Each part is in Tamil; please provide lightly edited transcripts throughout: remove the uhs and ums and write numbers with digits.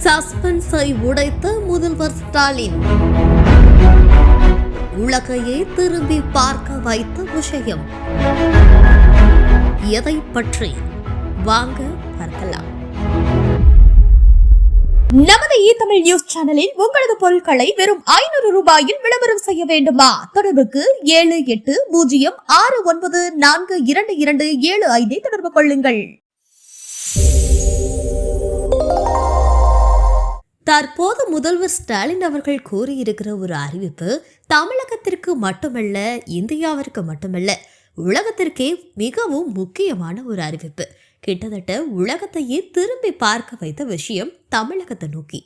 சஸ்பென்ஸை உடைத்த முதல்வர் ஸ்டாலின். உலகையே திரும்பி பார்க்க வைத்த விஷயம் எதை பற்றி வாங்க பார்க்கலாம். நமது தமிழ் நியூஸ் சேனலில் உங்களது பொருட்களை வெறும் 500 ரூபாயில் விளம்பரம் செய்ய வேண்டுமா? தொடர்புக்கு 7806942275 தொடர்பு கொள்ளுங்கள். தற்போது முதல்வர் ஸ்டாலின் அவர்கள் கூறியிருக்கிற ஒரு அறிவிப்பு தமிழகத்திற்கு மட்டுமல்ல, இந்தியாவிற்கு மட்டுமல்ல, உலகத்திற்கே மிகவும் முக்கியமான ஒரு அறிவிப்பு. கிட்டத்தட்ட உலகத்தையே திரும்பி பார்க்க வைத்த விஷயம் தமிழகத்தை நோக்கி.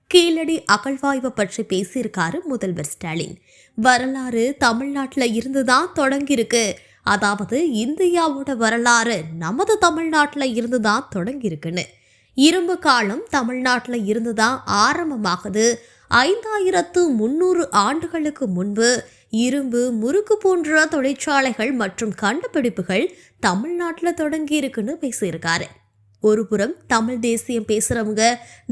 கீழடி அகழ்வாய்வை பற்றி பேசியிருக்காரு முதல்வர் ஸ்டாலின். வரலாறு தமிழ்நாட்டில் இருந்துதான் தொடங்கியிருக்கு, அதாவது இந்தியாவோட வரலாறு நமது தமிழ்நாட்டில் இருந்துதான் தொடங்கியிருக்குன்னு. இரும்பு காலம் தமிழ்நாட்டில் இருந்துதான் ஆரம்பமாகுது. 5300 ஆண்டுகளுக்கு முன்பு இரும்பு, முறுக்கு போன்ற தொழிற்சாலைகள் மற்றும் கண்டுபிடிப்புகள் தமிழ்நாட்டில் தொடங்கி இருக்குன்னு பேசியிருக்காரு. ஒரு புறம் தமிழ் தேசியம் பேசுறவங்க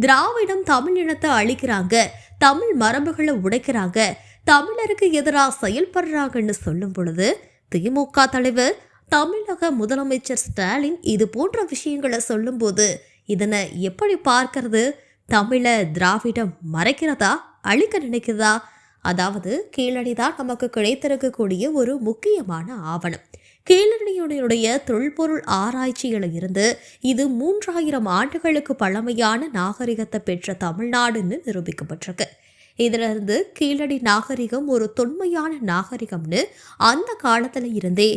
திராவிடம் தமிழ் இனத்தை அழிக்கிறாங்க, தமிழ் மரபுகளை உடைக்கிறாங்க, தமிழருக்கு எதிராக செயல்படுறாங்கன்னு சொல்லும் பொழுது திமுக தலைவர் தமிழக முதலமைச்சர் ஸ்டாலின் இது போன்ற விஷயங்களை சொல்லும் போது இதனை எப்படி பார்க்கறது? தமிழ திராவிடம் மறைக்கிறதா, அழிக்க நினைக்கிறதா? அதாவது கீழடிதான் நமக்கு கிடைத்திருக்கக்கூடிய ஒரு முக்கியமான ஆவணம். கீழடியுடைய தொல்பொருள் ஆராய்ச்சியில இருந்து இது 3000 ஆண்டுகளுக்கு பழமையான நாகரிகத்தை பெற்ற தமிழ்நாடுன்னு நிரூபிக்கப்பட்டிருக்கு. இதிலிருந்து கீழடி நாகரிகம் ஒரு தொன்மையான நாகரிகம்னு அந்த காலத்துல இருந்தே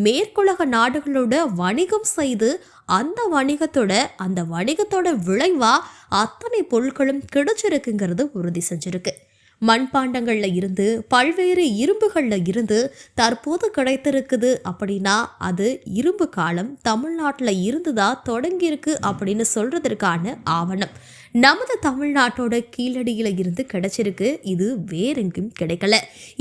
மேற்குலக நாடுகளோட வணிகம் செய்து அந்த வணிகத்தோட விளைவா அத்தனை பொருட்களும் கிடைச்சிருக்குங்கிறது உறுதி செஞ்சிருக்கு. மண்பாண்டங்கள்ல இருந்து பல்வேறு இரும்புகள்ல இருந்து தற்போது கிடைத்திருக்குது அப்படின்னா அது இரும்பு காலம் தமிழ்நாட்டில் இருந்துதான் தொடங்கியிருக்கு அப்படின்னு சொல்றதற்கான ஆவணம் நமது தமிழ்நாட்டோட கீழடியில இருந்து கிடைச்சிருக்கு. இது வேறெங்கும் கிடைக்கல.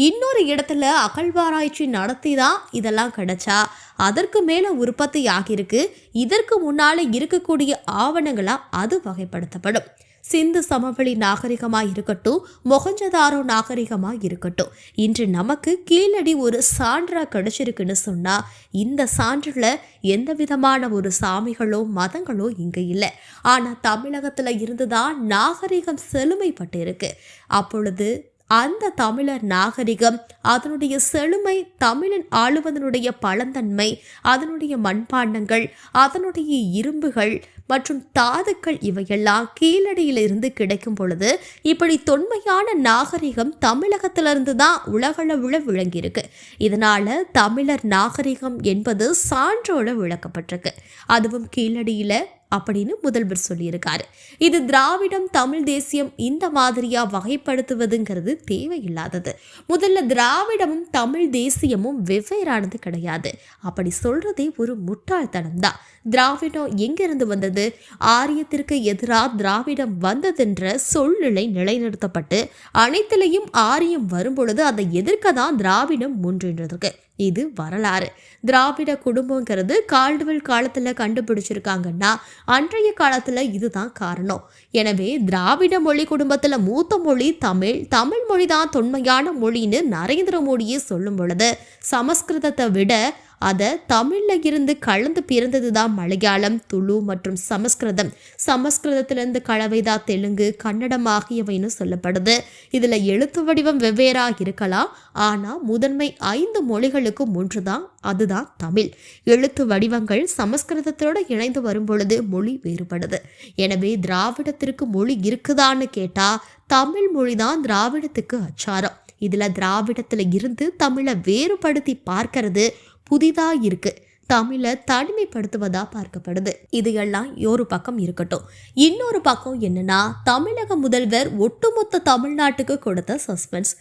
இன்னொரு இடத்துல அகழ்வாராய்ச்சி நடத்தி தான் இதெல்லாம் கிடைச்சா அதற்கு மேல உற்பத்தி ஆகியிருக்கு. இதற்கு முன்னால இருக்கக்கூடிய ஆவணங்களா அது வகைப்படுத்தப்படும். சிந்து சமவெளி நாகரிகமா இருக்கட்டும், மொஹஞ்சதாரோ நாகரிகமா இருக்கட்டும், இன்று நமக்கு கீழடி ஒரு சான்றா கிடைச்சிருக்குன்னு சொன்னா இந்த சான்றுல எந்த விதமான ஒரு சாமிகளோ மதங்களோ இங்க இல்லை. ஆனா தமிழகத்துல இருந்துதான் நாகரிகம் செழுமைப்பட்டு இருக்கு. அப்பொழுது அந்த தமிழர் நாகரிகம், அதனுடைய செழுமை, தமிழன் ஆளுவதனுடைய பழந்தன்மை, அதனுடைய மண்பாண்டங்கள், அதனுடைய இரும்புகள் மற்றும் தாதுக்கள் இவையெல்லாம் கீழடியிலிருந்து கிடைக்கும் பொழுது இப்படி தொன்மையான நாகரிகம் தமிழகத்திலிருந்து தான் உலகளவுல விளங்கியிருக்கு. இதனால தமிழர் நாகரிகம் என்பது சான்றோட விளக்கப்பட்டிருக்கு. அதுவும் கீழடியில அப்படின்னு முதல்வர் சொல்லியிருக்காரு. இது திராவிடம் தமிழ் தேசியம் இந்த மாதிரியா வகைப்படுத்துவதுங்கிறது தேவையில்லாதது. முதல்ல திராவிடமும் தமிழ் தேசியமும் வெவ்வேறானது கிடையாது. அப்படி சொல்றதே ஒரு முட்டாள்தனம் தான். திராவிடம் எங்கிருந்து வந்தது? ஆரியத்திற்கு எதிராக திராவிடம் வந்ததென்ற சூழ்நிலை நிலைநிறுத்தப்பட்டு அனைத்திலையும் ஆரியம் வரும்பொழுது அதை எதிர்க்க தான் திராவிடம் முன்னின்றது. இது வரலாறு. திராவிட குடும்பங்கிறது கால்டுவெல் காலத்துல கண்டுபிடிச்சிருக்காங்கன்னா அன்றைய காலத்துல இதுதான் காரணம். எனவே திராவிட மொழி குடும்பத்துல மூத்த மொழி தமிழ் மொழி தான் தொன்மையான மொழின்னு நரேந்திர மோடியே சொல்லும் பொழுது சமஸ்கிருதத்தை விட அதை தமிழ்ல இருந்து கலந்து பிறந்தது தான் மலையாளம், துளு மற்றும் சமஸ்கிருதம். சமஸ்கிருதத்திலிருந்து கலவைதான் தெலுங்கு, கன்னடம் ஆகியவைன்னு சொல்லப்படுது. இதுல எழுத்து வடிவம் வெவ்வேறாக இருக்கலாம், ஆனா முதன்மை 5 மொழிகளுக்கும் ஒன்றுதான், அதுதான் தமிழ். எழுத்து வடிவங்கள் சமஸ்கிருதத்தோடு இணைந்து வரும் பொழுது மொழி வேறுபடுது. எனவே திராவிடத்திற்கு மொழி இருக்குதான்னு கேட்டா தமிழ் மொழிதான் திராவிடத்துக்கு அச்சாரம். இதுல திராவிடத்துல இருந்து தமிழை வேறுபடுத்தி பார்க்கறது புதிதா இருக்கு. தமிழை தனிமைப்படுத்துவதா பார்க்கப்படுது. இது எல்லாம் ஒரு பக்கம் இருக்கட்டும். இன்னொரு பக்கம் என்னன்னா, தமிழக முதல்வர் ஒட்டுமொத்த தமிழ்நாட்டுக்கு கொடுத்த சஸ்பென்ஸ்.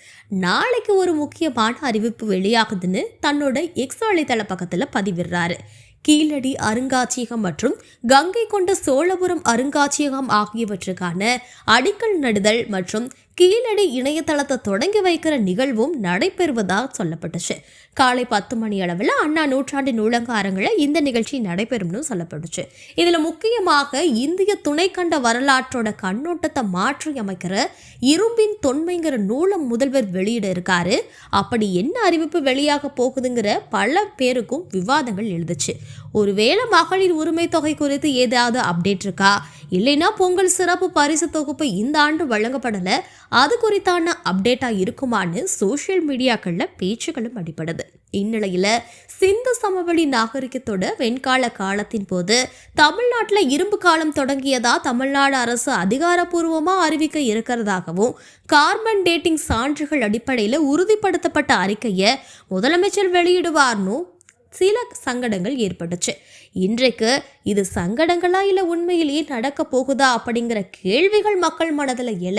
நாளைக்கு ஒரு முக்கியமான அறிவிப்பு வெளியாகுதுன்னு தன்னோட எக்ஸ் வலைதள பக்கத்துல பதிவிடுறாரு. கீழடி அருங்காட்சியகம் மற்றும் கங்கை கொண்ட சோழபுரம் அருங்காட்சியகம் ஆகியவற்றுக்கான அடிக்கல் நடுதல் மற்றும் கீழடி இணையதளத்தை தொடங்கி வைக்கிற நிகழ்வும் நடைபெறுவதாக சொல்லப்பட்டுச்சு. காலை 10 மணி அளவில் அண்ணா நூற்றாண்டு நூலகாரங்களில் இந்த நிகழ்ச்சி நடைபெறும்னு சொல்லப்பட்டுச்சு. இதில் முக்கியமாக இந்திய துணைக்கண்ட வரலாற்றோட கண்ணோட்டத்தை மாற்றி அமைக்கிற இரும்பின் தொன்மைங்கிற நூலை முதல்வர் வெளியிட இருக்காரு. அப்படி என்ன அறிவிப்பு வெளியாக போகுதுங்கிற பல பேருக்கும் விவாதங்கள் எழுதுச்சு. ஒருவேளை மகளிர் உரிமை தொகை குறித்து ஏதாவது அப்டேட் இருக்கா, இல்லைன்னா பொங்கல் சிறப்பு பரிசு தொகுப்பு இந்த ஆண்டு வழங்கப்படல, அது குறித்தான அப்டேட்டா இருக்குமான்னு சோசியல் மீடியாக்கள்ல பேச்சுகளும் அடிப்படுது. இந்நிலையில சிந்து சமவெளி நாகரிகத்தோட வெண்கால காலத்தின் போது தமிழ்நாட்டில் இரும்பு காலம் தொடங்கியதா தமிழ்நாடு அரசு அதிகாரப்பூர்வமா அறிவிக்க இருக்கிறதாகவும் கார்பன் டேட்டிங் சான்றுகள் அடிப்படையில் உறுதிப்படுத்தப்பட்ட அறிக்கையை முதலமைச்சர் வெளியிடுவார்னு சில சங்கடங்கள் ஏற்பட்டுச்சு. இன்றைக்கு இது சங்கடங்களா இல்லை உண்மையிலேயே நடக்க போகுதா அப்படிங்கிற கேள்விகள் மக்கள் மனதில் எழ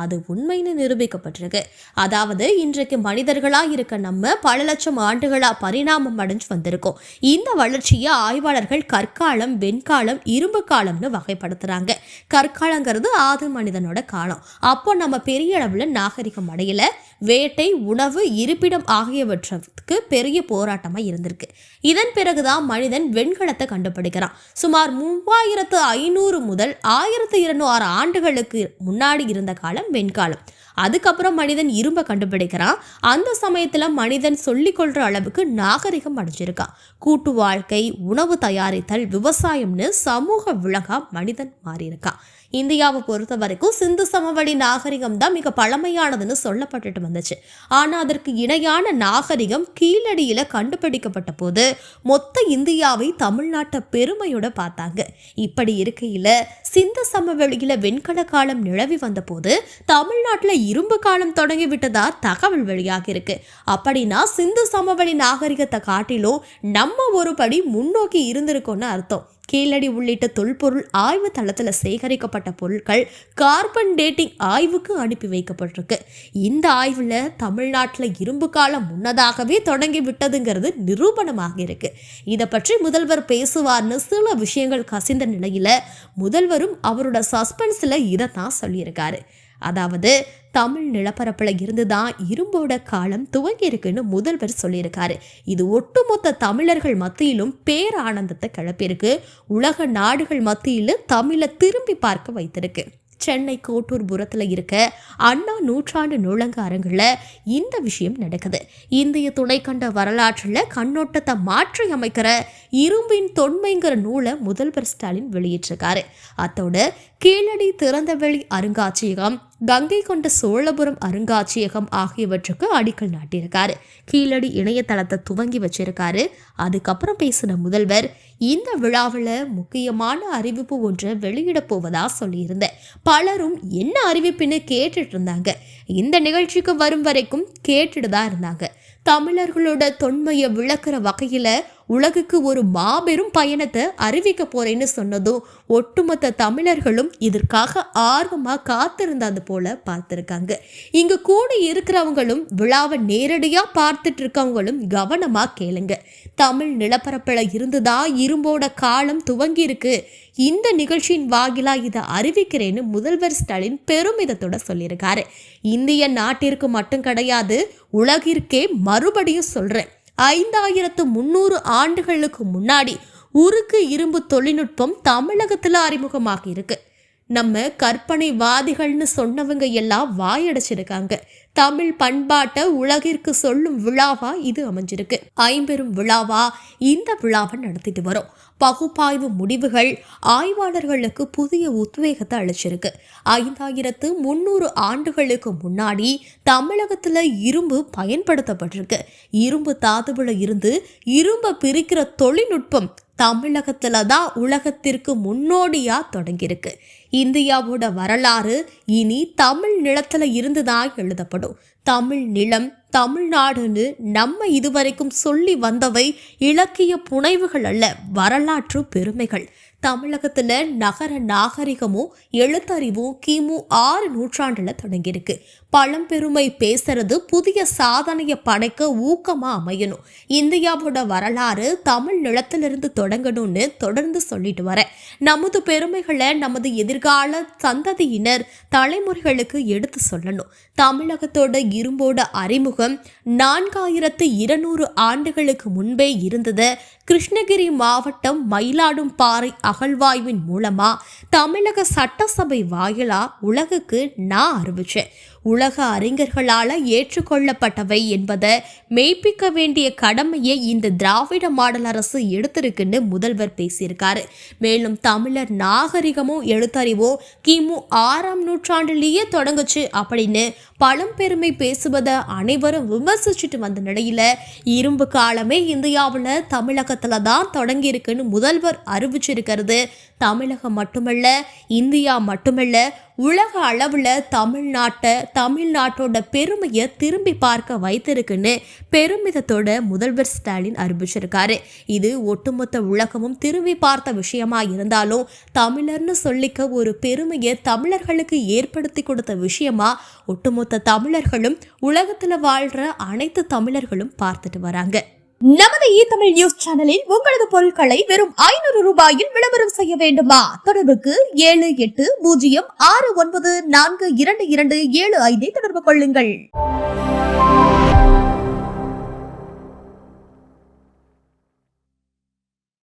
அது உண்மைன்னு நிரூபிக்கப்பட்டிருக்கு. அதாவது இன்றைக்கு மனிதர்களா இருக்க நம்ம பல லட்சம் ஆண்டுகளா பரிணாமம் அடைஞ்சு வந்திருக்கோம். இந்த வளர்ச்சியை ஆய்வாளர்கள் கற்காலம், வெண்காலம், இரும்பு காலம்னு வகைப்படுத்துறாங்க. கற்காலங்கிறது ஆதி மனிதனோட காலம். அப்போ நம்ம பெரிய அளவுல நாகரிகம் அடையல. வேட்டை, உணவு, இருப்பிடம் ஆகியவற்றுக்கு பெரிய போராட்டமா இருந்திருக்கு. இதன் பிறகுதான் மனிதன் வெண்கலத்தை கண்டுபிடிக்கிறான். சுமார் 3500 முதல் 1200 ஆண்டுகளுக்கு முன்னாடி இருந்த காலம் வெண்காலம். அதுக்கப்புறம் மனிதன் இரும்பை கண்டுபிடிக்கிறான். அந்த சமயத்துல மனிதன் சொல்லிக் கொள்ற அளவுக்கு நாகரிகம் அடைஞ்சிருக்கான். கூட்டு வாழ்க்கை, உணவு தயாரித்தல், விவசாயம்னு சமூக விலகா மனிதன் மாறியிருக்கான். இந்தியாவை பொறுத்த வரைக்கும் சிந்து சமவெளி நாகரிகம் தான் மிக பழமையானதுன்னு சொல்லப்பட்டுட்டு வந்துச்சு. ஆனா அதற்கு இணையான நாகரிகம் கீழடியில கண்டுபிடிக்கப்பட்ட போது மொத்த இந்தியாவை தமிழ்நாட்டை பெருமையோட பார்த்தாங்க. இப்படி இருக்கையில சிந்து சமவெளியில வெண்கல காலம் நிலவி வந்த போது தமிழ்நாட்டுல இரும்பு காலம் தொடங்கி விட்டதா தகவல் வெளியாக இருக்கு. அப்படின்னா சிந்து சமவெளி நாகரிகத்தை காட்டிலும் நம்ம ஒரு படி முன்னோக்கி இருந்திருக்கோம்னு அர்த்தம். கீழடி உள்ளிட்ட தொல்பொருள் ஆய்வு தளத்தில் சேகரிக்கப்பட்ட பொருட்கள் கார்பன் டேட்டிங் ஆய்வுக்கு அனுப்பி வைக்கப்பட்டிருக்கு. இந்த ஆய்வுல தமிழ்நாட்டில் இரும்பு காலம் முன்னதாகவே தொடங்கி விட்டதுங்கிறது நிரூபணமாக இருக்கு. இதை பற்றி முதல்வர் பேசுவார்னு சில விஷயங்கள் கசிந்த நிலையில முதல்வரும் அவரோட சஸ்பென்ஸ்ல இதைத்தான் சொல்லியிருக்காரு. அதாவது தமிழ் நிலப்பரப்பில் இருந்துதான் இரும்போட காலம் துவங்கி இருக்குன்னு முதல்வர் சொல்லியிருக்காரு. இது ஒட்டுமொத்த தமிழர்கள் மத்தியிலும் பேரானந்தத்தை கிளப்பியிருக்கு. உலக நாடுகள் மத்தியில் தமிழை திரும்பி பார்க்க வைத்திருக்கு. சென்னை கோட்டூர் புறத்தில் இருக்க அண்ணா நூற்றாண்டு நூலகாரங்களில் இந்த விஷயம் நடக்குது. இந்திய துணைக்கண்ட வரலாற்றில் கண்ணோட்டத்தை மாற்றி அமைக்கிற இரும்பின் தொன்மைங்கிற நூலை முதல்வர் ஸ்டாலின் வெளியிட்டிருக்காரு. அத்தோட கீழடி திறந்தவெளி அருங்காட்சியகம், கங்கை கொண்ட சோழபுரம் அருங்காட்சியகம் ஆகியவற்றுக்கு அடிக்கல் நாட்டியிருக்காரு. கீழடி இணையதளத்தை துவங்கி வச்சிருக்காரு. அதுக்கப்புறம் பேசின முதல்வர், இந்த விழாவில் முக்கியமான அறிவிப்பு ஒன்றை வெளியிட போவதா சொல்லியிருந்தேன். பலரும் என்ன அறிவிப்புன்னு கேட்டுட்டு இருந்தாங்க. இந்த நிகழ்ச்சிக்கு வரும் வரைக்கும் கேட்டுட்டு தான் இருந்தாங்க. தமிழர்களோட தொன்மையை விளக்குற வகையில உலகுக்கு ஒரு மாபெரும் பயணத்தை அறிவிக்க போறேன்னு சொன்னதும் ஒட்டுமொத்த தமிழர்களும் இதற்காக ஆர்வமா காத்திருந்தது போல பார்த்திருக்காங்க. இங்க கூடி இருக்கிறவங்களும் விழாவை நேரடியா பார்த்துட்டு இருக்கவங்களும் கவனமா கேளுங்க. தமிழ் நிலப்பரப்பில் இருந்துதான் இரும்போட காலம் துவங்கி இருக்கு. இந்த நிகழ்ச்சியின் வாயிலா இதை அறிவிக்கிறேன்னு முதல்வர் ஸ்டாலின் பெருமிதத்தோட சொல்லியிருக்காரு. இந்திய நாட்டிற்கு மட்டும் கிடையாது, உலகிற்கே மறுபடியும் சொல்றேன். 5300 ஆண்டுகளுக்கு முன்னாடி உருக்கு இரும்பு தொழில்நுட்பம் தமிழகத்துல அறிமுகமாக இருக்கு. நம்ம கற்பனைவாதிகள்னு சொன்னவங்க எல்லாம் வாயடைச்சிருக்காங்க. தமிழ் பண்பாட்டை உலகிற்கு சொல்லும் விழாவா இது அமைஞ்சிருக்கு. 50 விழாவா இந்த விழாவை நடத்திட்டு வரும். பகுப்பாய்வு முடிவுகள் ஆய்வாளர்களுக்கு புதிய உத்வேகத்தை அளிச்சிருக்கு. 5300 ஆண்டுகளுக்கு முன்னாடி தமிழகத்துல இரும்பு பயன்படுத்தப்பட்டிருக்கு. இரும்பு தாதுவுல இருந்து இரும்பை பிரிக்கிற தொழில்நுட்பம் தமிழகத்துல தான் உலகத்திற்கு முன்னோடியா தொடங்கியிருக்கு. இந்தியாவோட வரலாறு இனி தமிழ் நிலத்துல இருந்துதான் எழுதப்படும். தமிழ் நிலம், தமிழ்நாடுன்னு நம்ம இதுவரைக்கும் சொல்லி வந்தவை இலக்கிய புனைவுகள் அல்ல, வரலாற்று பெருமைகள். தமிழகத்துல நகர நாகரிகமும் எழுத்தறிவும் கிமு 6 நூற்றாண்டுல தொடங்கியிருக்கு. பழம்பெருமை பேசுறது புதிய சாதனையை படைக்க ஊக்கமா அமையணும். இந்தியாவோட வரலாறு தமிழ் நிலத்திலிருந்து தொடங்கணும்னு தொடர்ந்து சொல்லிட்டு வரேன். நமது பெருமைகளை நமது எதிர்கால சந்ததியினர் தலைமுறைகளுக்கு எடுத்து சொல்லணும். தமிழகத்தோட இரும்போட அறிமுகம் 4200 ஆண்டுகளுக்கு முன்பே இருந்தது. கிருஷ்ணகிரி மாவட்டம் மயிலாடும்பாறை அகழ்வாய்வின் மூலமா தமிழக சட்டசபை வாயிலா உலகுக்கு நான் அறிவிச்சேன். உலக அறிஞர்களால ஏற்றுக்கொள்ளப்பட்டவை என்பதை மெய்ப்பிக்க வேண்டிய கடமையை இந்த திராவிட மாடல் அரசு எடுத்திருக்குன்னு முதல்வர் பேசியிருக்காரு. மேலும் தமிழர் நாகரிகமும் எழுத்தறிவும் கிமு 6ஆம் நூற்றாண்டிலேயே தொடங்குச்சு அப்படின்னு பழம்பெருமை பேசுவதை அனைவரும் விமர்சிச்சுட்டு வந்த நிலையில இரும்பு காலமே இந்தியாவில் தமிழகத்துல தான் தொடங்கி இருக்குன்னு முதல்வர் அறிவிச்சிருக்கிறது தமிழகம் மட்டுமல்ல, இந்தியா மட்டுமல்ல, உலக அளவுல தமிழ்நாட்டோட பெருமையை திரும்பி பார்க்க வைத்திருக்குன்னு பெருமிதத்தோட முதல்வர் ஸ்டாலின் அறிவிச்சிருக்காரு. இது ஒட்டுமொத்த உலகமும் திரும்பி பார்த்த விஷயமா இருந்தாலும் தமிழர்னு சொல்லிக்க ஒரு பெருமையை தமிழர்களுக்கு ஏற்படுத்தி கொடுத்த விஷயமா ஒட்டுமொத்த தமிழர்களும் உலகத்துல வாழ்ற அனைத்து தமிழர்களும் பார்த்துட்டு வராங்க. நமது தமிழ் நியூஸ் சேனலில் உங்களது பொருட்களை வெறும் 500 ரூபாயில் விளம்பரம் செய்ய வேண்டுமா? தொடர்புக்கு 7806942275 தொடர்பு கொள்ளுங்கள்.